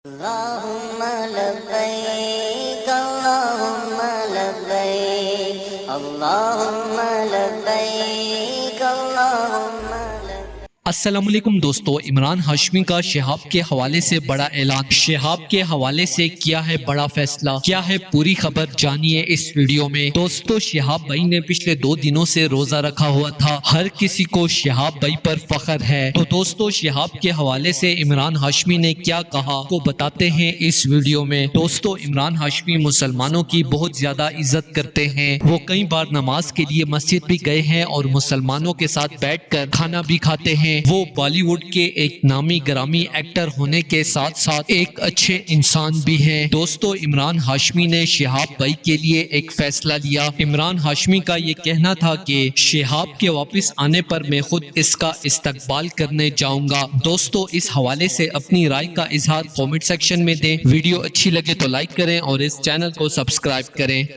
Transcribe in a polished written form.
اللهم لبيك اللهم لبيك اللهم لبيك اللهم لبيك۔ السلام علیکم دوستو، عمران ہاشمی کا شہاب کے حوالے سے بڑا اعلان۔ شہاب کے حوالے سے کیا ہے بڑا فیصلہ، کیا ہے پوری خبر، جانیے اس ویڈیو میں۔ دوستو، شہاب بھائی نے پچھلے 2 دنوں سے روزہ رکھا ہوا تھا۔ ہر کسی کو شہاب بھائی پر فخر ہے۔ تو دوستو، شہاب کے حوالے سے عمران ہاشمی نے کیا کہا کو بتاتے ہیں اس ویڈیو میں۔ دوستو، عمران ہاشمی مسلمانوں کی بہت زیادہ عزت کرتے ہیں۔ وہ کئی بار نماز کے لیے مسجد بھی گئے ہیں اور مسلمانوں کے ساتھ بیٹھ کر کھانا بھی کھاتے ہیں۔ وہ بالی ووڈ کے ایک نامی گرامی ایکٹر ہونے کے ساتھ ساتھ ایک اچھے انسان بھی ہیں۔ دوستو، عمران ہاشمی نے شہاب بھائی کے لیے ایک فیصلہ لیا۔ عمران ہاشمی کا یہ کہنا تھا کہ شہاب کے واپس آنے پر میں خود اس کا استقبال کرنے جاؤں گا۔ دوستو، اس حوالے سے اپنی رائے کا اظہار کامنٹ سیکشن میں دیں۔ ویڈیو اچھی لگے تو لائک کریں اور اس چینل کو سبسکرائب کریں۔